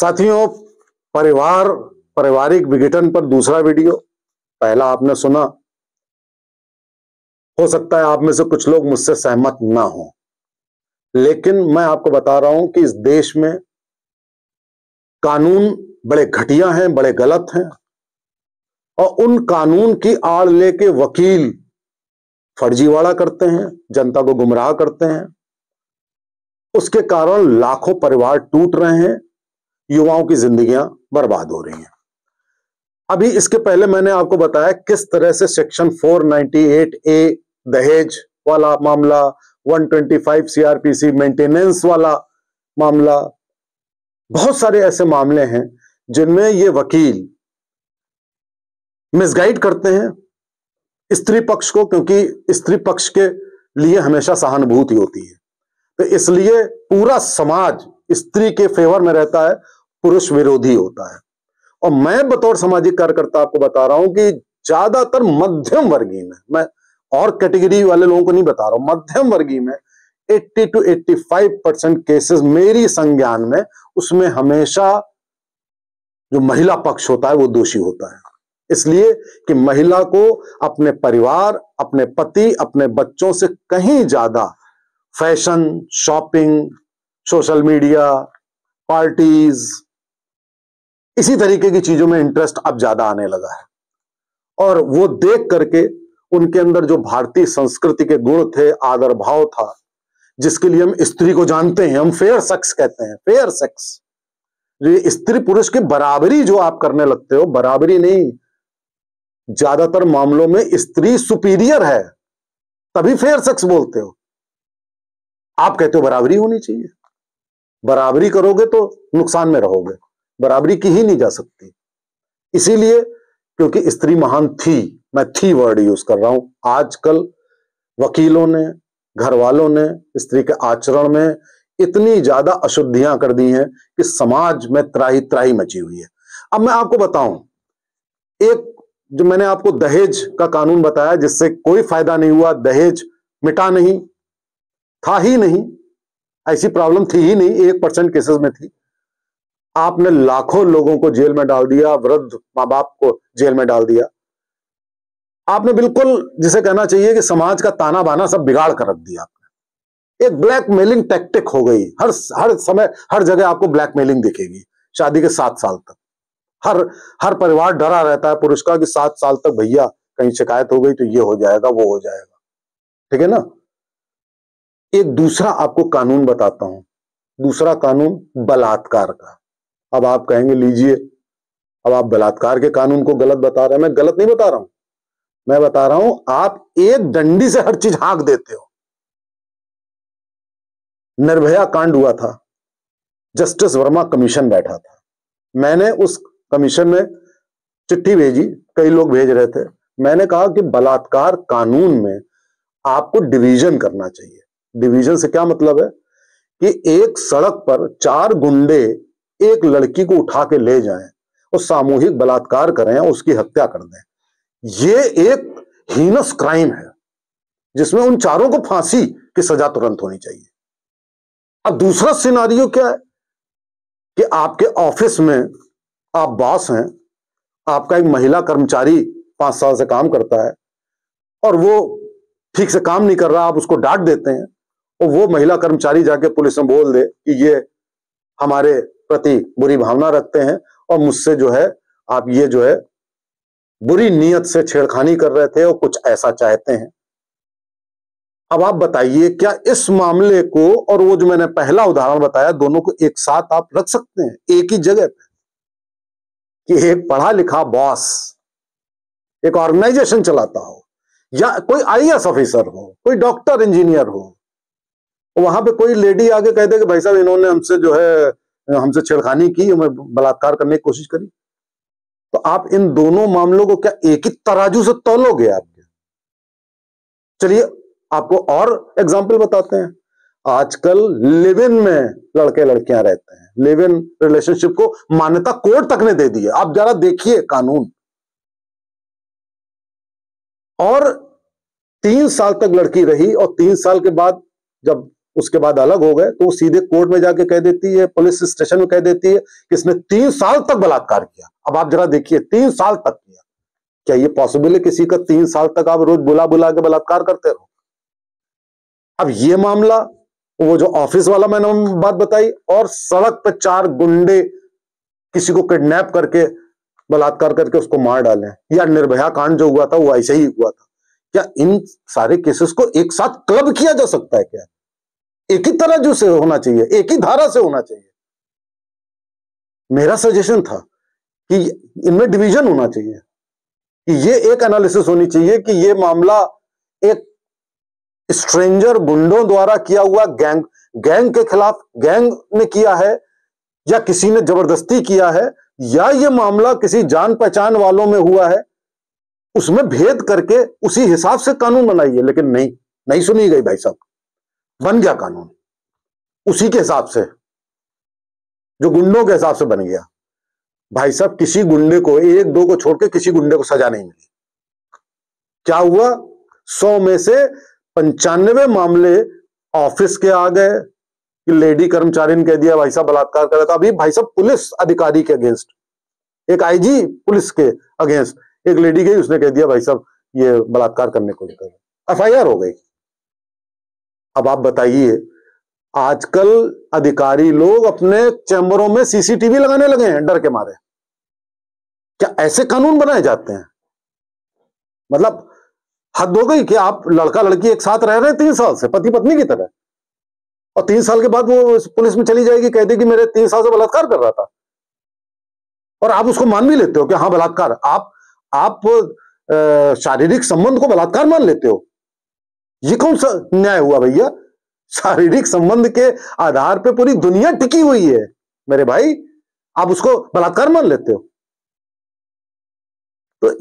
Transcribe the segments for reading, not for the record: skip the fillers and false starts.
साथियों, पारिवारिक विघटन पर दूसरा वीडियो। पहला आपने सुना, हो सकता है आप में से कुछ लोग मुझसे सहमत ना हो, लेकिन मैं आपको बता रहा हूं कि इस देश में कानून बड़े घटिया हैं, बड़े गलत हैं, और उन कानून की आड़ लेके वकील फर्जीवाड़ा करते हैं, जनता को गुमराह करते हैं। उसके कारण लाखों परिवार टूट रहे हैं, युवाओं की जिंदगियां बर्बाद हो रही हैं। अभी इसके पहले मैंने आपको बताया किस तरह से सेक्शन 498A दहेज वाला मामला, 125 सीआरपीसी मेंटेनेंस वाला मामला, बहुत सारे ऐसे मामले हैं जिनमें ये वकील मिसगाइड करते हैं स्त्री पक्ष को, क्योंकि स्त्री पक्ष के लिए हमेशा सहानुभूति होती है। तो इसलिए पूरा समाज स्त्री के फेवर में रहता है, पुरुष विरोधी होता है। और मैं बतौर सामाजिक कार्यकर्ता आपको बता रहा हूं कि ज्यादातर मध्यम वर्गीय में, मैं और कैटेगरी वाले लोगों को नहीं बता रहा हूं, मध्यम वर्गीय में 80 to 85% केसेस मेरी संज्ञान में, उसमें हमेशा जो महिला पक्ष होता है वो दोषी होता है। इसलिए कि महिला को अपने परिवार, अपने पति, अपने बच्चों से कहीं ज्यादा fashion, shopping, social media, parties, इसी तरीके की चीजों में इंटरेस्ट अब ज्यादा आने लगा है। और वो देख करके उनके अंदर जो भारतीय संस्कृति के गुण थे, आदर भाव था, जिसके लिए हम स्त्री को जानते हैं, हम फेयर सेक्स कहते हैं, फेयर सेक्स। ये स्त्री पुरुष की बराबरी जो आप करने लगते हो, बराबरी नहीं, ज्यादातर मामलों में स्त्री सुपीरियर है, तभी फेयर सेक्स बोलते हो। आप कहते हो बराबरी होनी चाहिए, बराबरी करोगे तो नुकसान में रहोगे, बराबरी की ही नहीं जा सकती। इसीलिए क्योंकि स्त्री महान थी, मैं थी वर्ड यूज कर रहा हूं। आजकल वकीलों ने, घर वालों ने स्त्री के आचरण में इतनी ज्यादा अशुद्धियां कर दी हैं कि समाज में त्राही त्राही मची हुई है। अब मैं आपको बताऊं, एक जो मैंने आपको दहेज का कानून बताया जिससे कोई फायदा नहीं हुआ, दहेज मिटा नहीं, था ही नहीं, ऐसी प्रॉब्लम थी ही नहीं, 1% केसेस में थी। आपने लाखों लोगों को जेल में डाल दिया, वृद्ध मां बाप को जेल में डाल दिया। आपने बिल्कुल जिसे कहना चाहिए कि समाज का ताना बाना सब बिगाड़ कर रख दिया आपने। एक ब्लैकमेलिंग टैक्टिक हो गई, हर समय हर जगह आपको ब्लैकमेलिंग दिखेगी। शादी के 7 साल तक हर परिवार डरा रहता है पुरुष का कि 7 साल तक भैया कहीं शिकायत हो गई तो ये हो जाएगा, वो हो जाएगा, ठीक है ना। एक दूसरा आपको कानून बताता हूं, दूसरा कानून बलात्कार का। अब आप कहेंगे लीजिए, अब आप बलात्कार के कानून को गलत बता रहे हैं। मैं गलत नहीं बता रहा हूं, मैं बता रहा हूं आप एक डंडी से हर चीज हाँक देते हो। निर्भया कांड हुआ था, जस्टिस वर्मा कमीशन बैठा था, मैंने उस कमीशन में चिट्ठी भेजी, कई लोग भेज रहे थे। मैंने कहा कि बलात्कार कानून में आपको डिवीजन करना चाहिए। डिवीजन से क्या मतलब है कि एक सड़क पर 4 गुंडे एक लड़की को उठा के ले जाएं और सामूहिक बलात्कार करें और उसकी हत्या कर दें, ये एक हीनस क्राइम है जिसमें उन चारों को फांसी की सजा तुरंत होनी चाहिए। अब दूसरा सिनारियो क्या है कि आपके ऑफिस में आप बॉस हैं, आपका एक महिला कर्मचारी 5 साल से काम करता है और वो ठीक से काम नहीं कर रहा, आप उसको डांट देते हैं और वो महिला कर्मचारी जाके पुलिस में बोल दे कि ये हमारे प्रति बुरी भावना रखते हैं और मुझसे जो है आप ये जो है बुरी नीयत से छेड़खानी कर रहे थे और कुछ ऐसा चाहते हैं। अब आप बताइए, क्या इस मामले को और वो जो मैंने पहला उदाहरण बताया, दोनों को एक साथ आप रख सकते हैं एक ही जगह पे? कि एक पढ़ा लिखा बॉस एक ऑर्गेनाइजेशन चलाता हो, या कोई आईएएस ऑफिसर हो, कोई डॉक्टर इंजीनियर हो, वहां पे कोई लेडी आके कह दे कि भाई साहब इन्होंने हमसे जो है हमसे छेड़खानी की, हमें बलात्कार करने की कोशिश करी, तो आप इन दोनों मामलों को क्या एक ही तराजू से तौलोगे आप? चलिए आपको और एग्जाम्पल बताते हैं। आजकल लिव इन में लड़के लड़कियां रहते हैं, लिव इन रिलेशनशिप को मान्यता कोर्ट तक ने दे दी है। आप जरा देखिए कानून। और 3 साल तक लड़की रही और 3 साल के बाद जब उसके बाद अलग हो गए, तो वो सीधे कोर्ट में जाके कह देती है, पुलिस स्टेशन में कह देती है कि इसने 3 साल तक बलात्कार किया। अब आप जरा देखिए, 3 साल तक किया। क्या ये पॉसिबल है किसी का 3 साल तक आप रोज बुला बुला के बलात्कार करते रहो? अब ये मामला, वो जो ऑफिस वाला मैंने बात बताई, और सड़क पर 4 गुंडे किसी को किडनैप करके बलात्कार करके उसको मार डालें, या निर्भया कांड जो हुआ था वो ऐसे ही हुआ था। क्या इन सारे केसेस को एक साथ क्लब किया जा सकता है? क्या एक ही तरह जो से होना चाहिए, एक ही धारा से होना चाहिए? मेरा सजेशन था कि इनमें डिवीजन होना चाहिए, कि ये एक एनालिसिस होनी चाहिए कि ये मामला एक स्ट्रेंजर गुंडों द्वारा किया हुआ गैंग के खिलाफ गैंग ने किया है, या किसी ने जबरदस्ती किया है, या ये मामला किसी जान पहचान वालों में हुआ है। उसमें भेद करके उसी हिसाब से कानून बनाइए। लेकिन नहीं सुनी गई भाई साहब। बन गया कानून उसी के हिसाब से, जो गुंडों के हिसाब से बन गया। भाई साहब, किसी गुंडे को, 1-2 को छोड़ के किसी गुंडे को सजा नहीं मिली। क्या हुआ? 100 में से 95 मामले ऑफिस के आ गए कि लेडी कर्मचारी ने कह दिया भाई साहब बलात्कार कर रहा था। अभी भाई साहब पुलिस अधिकारी के अगेंस्ट, एक आईजी पुलिस के अगेंस्ट एक लेडी गई, उसने कह दिया भाई साहब ये बलात्कार करने को लेकर एफआईआर हो गई। अब आप बताइए, आजकल अधिकारी लोग अपने चैम्बरों में सीसीटीवी लगाने लगे हैं डर के मारे। क्या ऐसे कानून बनाए जाते हैं? मतलब हद हो गई कि आप लड़का लड़की एक साथ रह रहे हैं 3 साल से, पति पत्नी की तरह, और 3 साल के बाद वो पुलिस में चली जाएगी, कह देगी मेरे 3 साल से बलात्कार कर रहा था, और आप उसको मान भी लेते हो कि हाँ बलात्कार। आप शारीरिक संबंध को बलात्कार मान लेते हो? ये कौन सा न्याय हुआ भैया? शारीरिक संबंध के आधार पे पूरी दुनिया टिकी हुई है मेरे भाई, आप उसको बलात्कार मान लेते हो? तो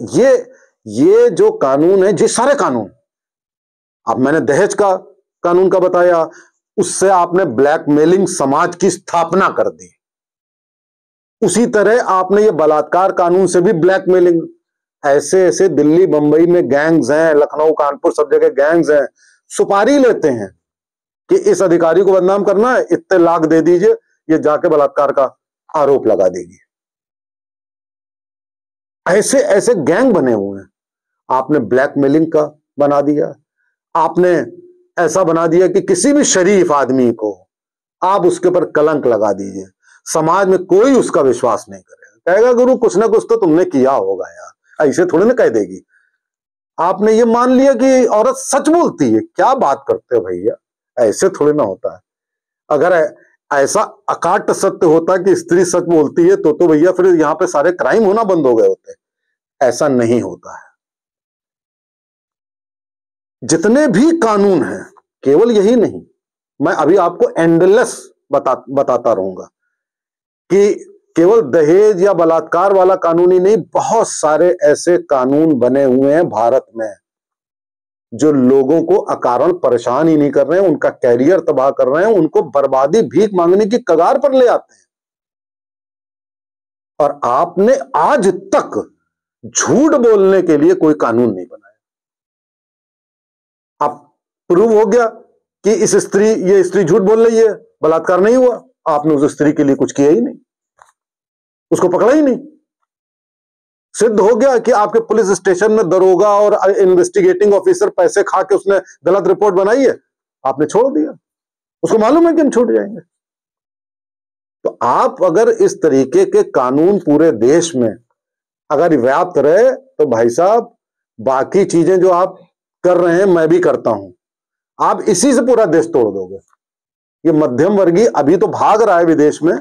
ये जो कानून है, ये सारे कानून, अब मैंने दहेज का कानून का बताया, उससे आपने ब्लैकमेलिंग समाज की स्थापना कर दी। उसी तरह आपने ये बलात्कार कानून से भी ब्लैकमेलिंग, ऐसे दिल्ली बंबई में गैंग्स हैं, लखनऊ कानपुर सब जगह गैंग्स हैं, सुपारी लेते हैं कि इस अधिकारी को बदनाम करना है, इतने लाख दे दीजिए, ये जाके बलात्कार का आरोप लगा देगी। ऐसे गैंग बने हुए हैं। आपने ब्लैकमेलिंग का बना दिया, आपने ऐसा बना दिया कि किसी भी शरीफ आदमी को आप उसके ऊपर कलंक लगा दीजिए, समाज में कोई उसका विश्वास नहीं करेगा, कहेगा गुरु कुछ ना कुछ तो तुमने किया होगा यार, ऐसे थोड़ी ना कह देगी। आपने ये मान लिया कि औरत सच बोलती है। क्या बात करते हो भैया, ऐसे थोड़ी ना होता है। अगर ऐसा अकाट सत्य होता कि स्त्री सच बोलती है तो भैया फिर यहां पे सारे क्राइम होना बंद हो गए होते। ऐसा नहीं होता है। जितने भी कानून हैं, केवल यही नहीं, मैं अभी आपको एंडलेस बताता रहूंगा कि केवल दहेज या बलात्कार वाला कानून ही नहीं, बहुत सारे ऐसे कानून बने हुए हैं भारत में जो लोगों को अकारण परेशान ही नहीं कर रहे हैं, उनका कैरियर तबाह कर रहे हैं, उनको बर्बादी भीख मांगने की कगार पर ले आते हैं। और आपने आज तक झूठ बोलने के लिए कोई कानून नहीं बनाया। अब प्रूव हो गया कि ये स्त्री झूठ बोल रही है, बलात्कार नहीं हुआ, आपने उस स्त्री के लिए कुछ किया ही नहीं, उसको पकड़ा ही नहीं। सिद्ध हो गया कि आपके पुलिस स्टेशन में दरोगा और इन्वेस्टिगेटिंग ऑफिसर पैसे खा के उसने गलत रिपोर्ट बनाई है, आपने छोड़ दिया, उसको मालूम है कि हम छूट जाएंगे। तो आप अगर इस तरीके के कानून पूरे देश में अगर व्याप्त रहे तो भाई साहब, बाकी चीजें जो आप कर रहे हैं मैं भी करता हूं, आप इसी से पूरा देश तोड़ दोगे। ये मध्यम वर्गीय अभी तो भाग रहा है विदेश में,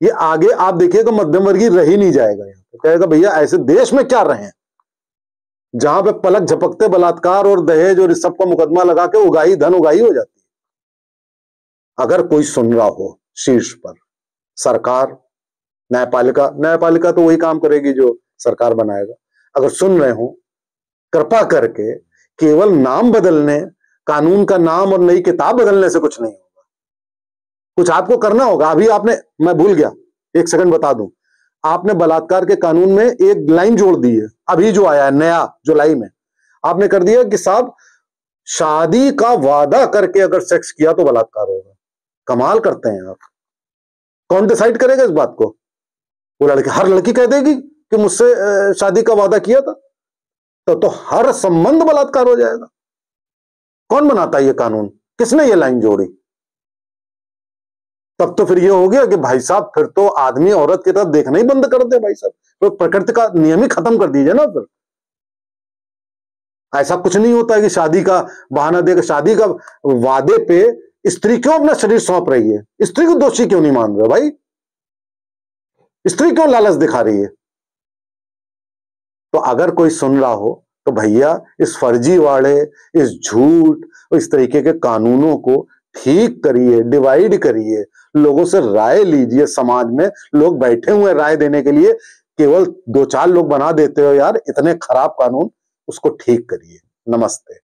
ये आगे आप देखिएगा मध्यम वर्गीय रह ही नहीं जाएगा। तो कहेगा भैया ऐसे देश में क्या रहे, जहां पे पलक झपकते बलात्कार और दहेज और इस सब का मुकदमा लगा के धन उगाही हो जाती है। अगर कोई सुन रहा हो शीर्ष पर, सरकार, न्यायपालिका तो वही काम करेगी जो सरकार बनाएगा। अगर सुन रहे हो, कृपा करके केवल नाम बदलने, कानून का नाम और नई किताब बदलने से कुछ नहीं होगा, कुछ आपको करना होगा। अभी आपने, मैं भूल गया, 1 सेकंड बता दूं, आपने बलात्कार के कानून में एक लाइन जोड़ दी है, अभी जो आया है नया जुलाई में, आपने कर दिया कि साहब शादी का वादा करके अगर सेक्स किया तो बलात्कार होगा। कमाल करते हैं आप। कौन डिसाइड करेगा इस बात को? वो लड़की, हर लड़की कह देगी कि मुझसे शादी का वादा किया था, तो हर संबंध बलात्कार हो जाएगा। कौन बनाता है ये कानून? किसने ये लाइन जोड़ी? तब तो फिर ये हो गया कि भाई साहब फिर तो आदमी औरत की तरफ देखना ही बंद कर दे भाई साहब, तो प्रकृति का नियम ही खत्म कर दीजिए ना। फिर ऐसा कुछ नहीं होता है कि शादी का बहाना देकर, शादी का वादे पे स्त्री क्यों अपना शरीर सौंप रही है? स्त्री को दोषी क्यों नहीं मान रहे भाई? स्त्री क्यों लालच दिखा रही है? तो अगर कोई सुन रहा हो तो भैया इस फर्जीवाड़े, इस झूठ और इस तरीके के कानूनों को ठीक करिए, डिवाइड करिए, लोगों से राय लीजिए। समाज में लोग बैठे हुए राय देने के लिए, केवल 2-4 लोग बना देते हो यार इतने खराब कानून, उसको ठीक करिए। नमस्ते।